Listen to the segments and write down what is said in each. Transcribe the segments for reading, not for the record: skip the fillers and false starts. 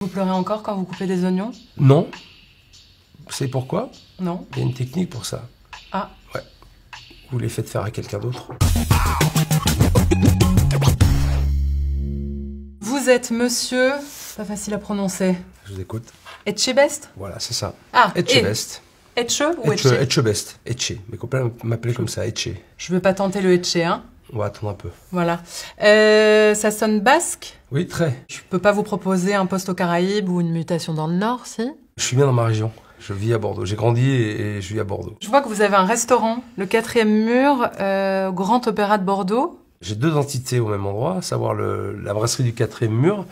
Vous pleurez encore quand vous coupez des oignons? Non. Vous savez pourquoi? Non. Il y a une technique pour ça. Ah. Ouais. Vous les faites faire à quelqu'un d'autre. Vous êtes monsieur... Pas facile à prononcer. Je vous écoute. Etchebest? Voilà, c'est ça. Ah, Etchebest. Etche ou Etche? Etchebest. Etche. Mes copains m'appelaient comme ça, Etche. Je veux pas tenter le Etche, hein. On va attendre un peu. Voilà. Ça sonne basque? Oui, très. Je peux pas vous proposer un poste aux Caraïbes ou une mutation dans le Nord, si? Je suis bien dans ma région. Je vis à Bordeaux. J'ai grandi et je vis à Bordeaux. Je vois que vous avez un restaurant, le 4e mur, au Grand Opéra de Bordeaux. J'ai deux entités au même endroit, à savoir la brasserie du 4e mur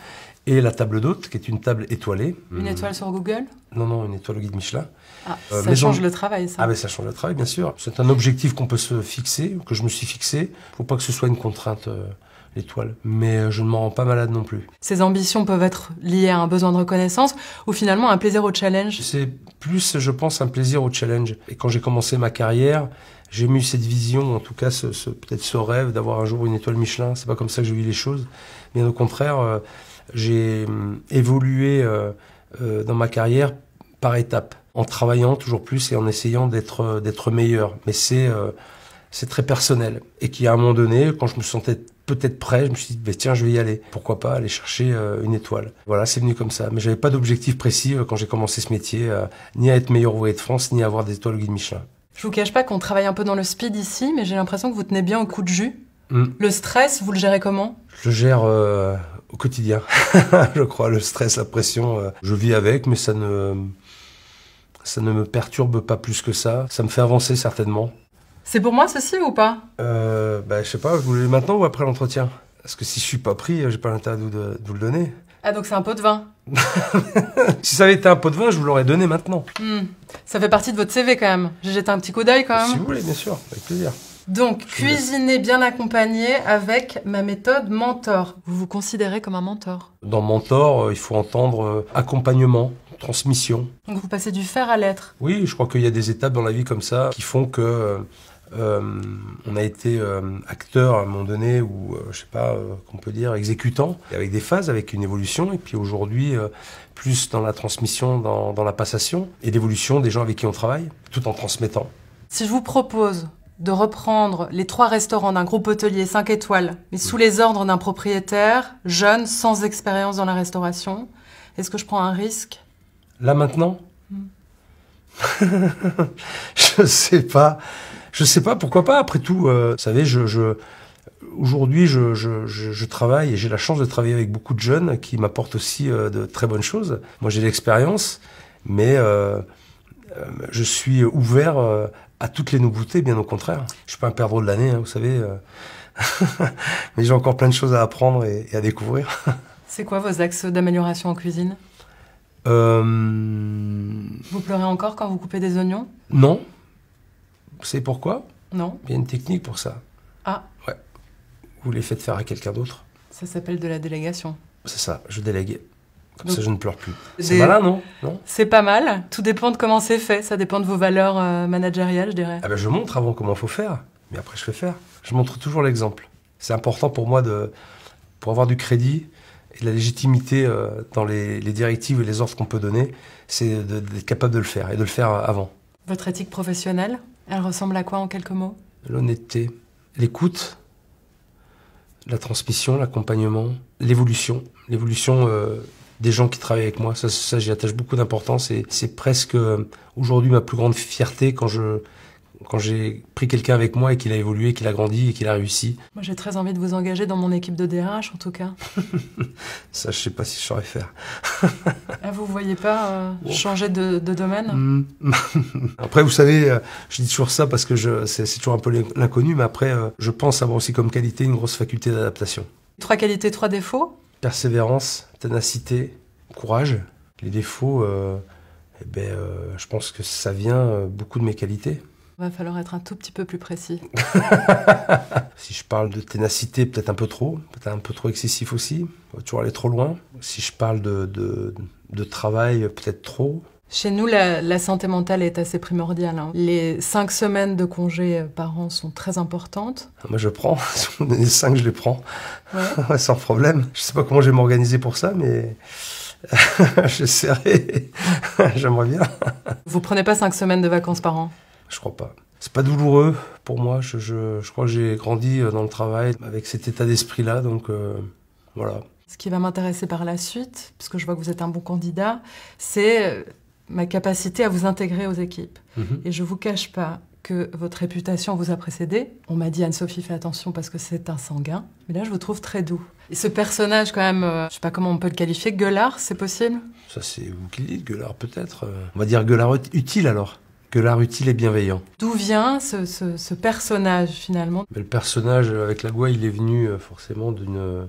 et la table d'hôte, qui est une table étoilée. Une étoile sur Google? Non, une étoile au guide Michelin. Ah, ça change le travail, ça. Ah, mais ça change le travail, bien sûr. C'est un objectif qu'on peut se fixer, que je me suis fixé. Faut pas que ce soit une contrainte, l'étoile. Mais je ne m'en rends pas malade non plus. Ces ambitions peuvent être liées à un besoin de reconnaissance ou finalement un plaisir au challenge? C'est plus, je pense, un plaisir au challenge. Et quand j'ai commencé ma carrière, j'ai eu cette vision, en tout cas, peut-être ce rêve d'avoir un jour une étoile Michelin. C'est pas comme ça que je vis les choses. Bien au contraire, j'ai évolué dans ma carrière par étapes, en travaillant toujours plus et en essayant d'être meilleur. Mais c'est très personnel. Et qu'à un moment donné, quand je me sentais peut-être prêt, je me suis dit, tiens, je vais y aller. Pourquoi pas aller chercher une étoile. Voilà, c'est venu comme ça. Mais j'avais pas d'objectif précis quand j'ai commencé ce métier, ni à être meilleur ouvrier de France, ni à avoir des étoiles au guide Michelin. Je vous cache pas qu'on travaille un peu dans le speed ici, mais j'ai l'impression que vous tenez bien au coup de jus. Le stress, vous le gérez comment? Je le gère au quotidien, je crois. Le stress, la pression, je vis avec, mais ça ne me perturbe pas plus que ça. Ça me fait avancer certainement. C'est pour moi ceci ou pas? Je sais pas, vous voulez maintenant ou après l'entretien? Parce que si je suis pas pris, j'ai pas l'intérêt de vous le donner. Ah, donc c'est un pot de vin. Si ça avait été un pot de vin, je vous l'aurais donné maintenant. Ça fait partie de votre CV quand même. J'ai jeté un petit coup d'œil quand même. Si vous voulez, bien sûr, avec plaisir. Donc, cuisiner bien accompagné avec ma méthode mentor. Vous vous considérez comme un mentor? Dans mentor, il faut entendre accompagnement, transmission. Donc vous passez du faire à l'être. Oui, je crois qu'il y a des étapes dans la vie comme ça qui font que on a été acteur à un moment donné ou je sais pas, qu'on peut dire exécutant, avec des phases, avec une évolution, et puis aujourd'hui plus dans la transmission, dans la passation et l'évolution des gens avec qui on travaille, tout en transmettant. Si je vous propose de reprendre les 3 restaurants d'un groupe hôtelier 5 étoiles, mais sous les ordres d'un propriétaire, jeune, sans expérience dans la restauration, est-ce que je prends un risque? Là maintenant Je sais pas. Je sais pas, pourquoi pas, après tout. Vous savez, aujourd'hui, je travaille et j'ai la chance de travailler avec beaucoup de jeunes qui m'apportent aussi de très bonnes choses. Moi, j'ai l'expérience, mais je suis ouvert à toutes les nouveautés, bien au contraire. Je suis pas un perdreau de l'année, hein, vous savez. Mais j'ai encore plein de choses à apprendre et à découvrir. C'est quoi vos axes d'amélioration en cuisine? Vous pleurez encore quand vous coupez des oignons? Non. Vous savez pourquoi? Non. Il y a une technique pour ça. Ah. Ouais. Vous les faites faire à quelqu'un d'autre. Ça s'appelle de la délégation. C'est ça, je délègue. Comme Donc, ça, je ne pleure plus. C'est malin, non? C'est pas mal. Tout dépend de comment c'est fait. Ça dépend de vos valeurs managériales, je dirais. Ah ben, je montre avant comment il faut faire. Mais après, je fais faire. Je montre toujours l'exemple. C'est important pour moi pour avoir du crédit et de la légitimité dans les directives et les ordres qu'on peut donner, c'est d'être capable de le faire et de le faire avant. Votre éthique professionnelle, elle ressemble à quoi en quelques mots? L'honnêteté, l'écoute, la transmission, l'accompagnement, l'évolution. L'évolution des gens qui travaillent avec moi. Ça j'y attache beaucoup d'importance et c'est presque aujourd'hui ma plus grande fierté quand j'ai pris quelqu'un avec moi et qu'il a évolué, qu'il a grandi et qu'il a réussi. Moi, j'ai très envie de vous engager dans mon équipe de DRH, en tout cas. Ça, je sais pas si je saurais faire. Ah, vous voyez pas changer de domaine? Après, vous savez, je dis toujours ça parce que c'est toujours un peu l'inconnu, mais après, je pense avoir aussi comme qualité une grosse faculté d'adaptation. 3 qualités, 3 défauts? Persévérance, ténacité, courage. Les défauts, je pense que ça vient beaucoup de mes qualités. Va falloir être un tout petit peu plus précis. Si je parle de ténacité, peut-être un peu trop excessif aussi. On va toujours aller trop loin. Si je parle de travail, peut-être trop. Chez nous, la santé mentale est assez primordiale, hein. Les 5 semaines de congé par an sont très importantes. Moi, je prends. Si vous me donnez 5, je les prends. Ouais. Sans problème. Je sais pas comment je vais m'organiser pour ça, mais J'essaierai. J'aimerais bien. Vous prenez pas 5 semaines de vacances par an? Je crois pas. C'est pas douloureux pour moi. Je crois que j'ai grandi dans le travail avec cet état d'esprit-là, donc voilà. Ce qui va m'intéresser par la suite, puisque je vois que vous êtes un bon candidat, c'est ma capacité à vous intégrer aux équipes. Et je vous cache pas que votre réputation vous a précédé. On m'a dit Anne-Sophie, fais attention parce que c'est un sanguin. Mais là, je vous trouve très doux. Et ce personnage, quand même, je sais pas comment on peut le qualifier, gueulard, c'est possible? Ça, c'est vous qui le dites, gueulard peut-être. On va dire gueulard utile alors. Gueulard utile et bienveillant. D'où vient ce personnage, finalement? Mais le personnage avec la gouaille, il est venu forcément d'une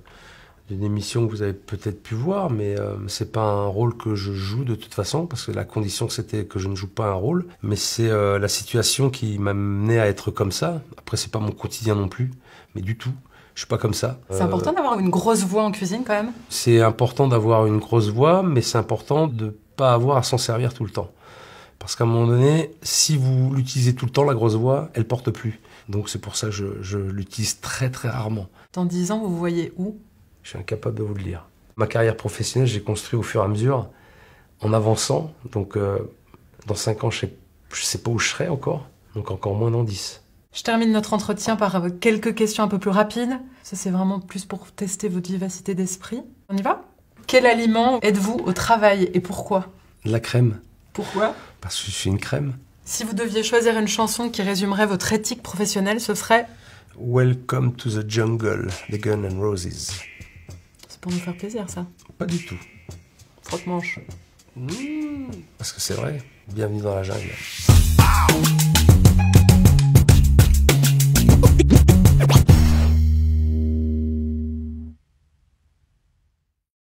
émission que vous avez peut-être pu voir, mais c'est pas un rôle que je joue de toute façon, parce que la condition c'était que je ne joue pas un rôle, mais c'est la situation qui m'a mené à être comme ça. Après, c'est pas mon quotidien non plus, mais du tout. Je suis pas comme ça. C'est important d'avoir une grosse voix en cuisine quand même? C'est important d'avoir une grosse voix, mais c'est important de pas avoir à s'en servir tout le temps. Parce qu'à un moment donné, si vous l'utilisez tout le temps, la grosse voix, elle porte plus. Donc c'est pour ça que je l'utilise très très rarement. Dans 10 ans, vous vous voyez où? Je suis incapable de vous le dire. Ma carrière professionnelle, j'ai construit au fur et à mesure, en avançant. Donc dans 5 ans, je sais pas où je serai encore. Donc encore moins dans 10. Je termine notre entretien par quelques questions un peu plus rapides. Ça, c'est vraiment plus pour tester votre vivacité d'esprit. On y va? Quel aliment êtes-vous au travail et pourquoi? La crème. Pourquoi? Parce que je suis une crème. Si vous deviez choisir une chanson qui résumerait votre éthique professionnelle, ce serait? Welcome to the jungle, the Guns N' Roses. C'est pour nous faire plaisir, ça. Pas du tout. Frotte-manche. Parce que c'est vrai. Bienvenue dans la jungle.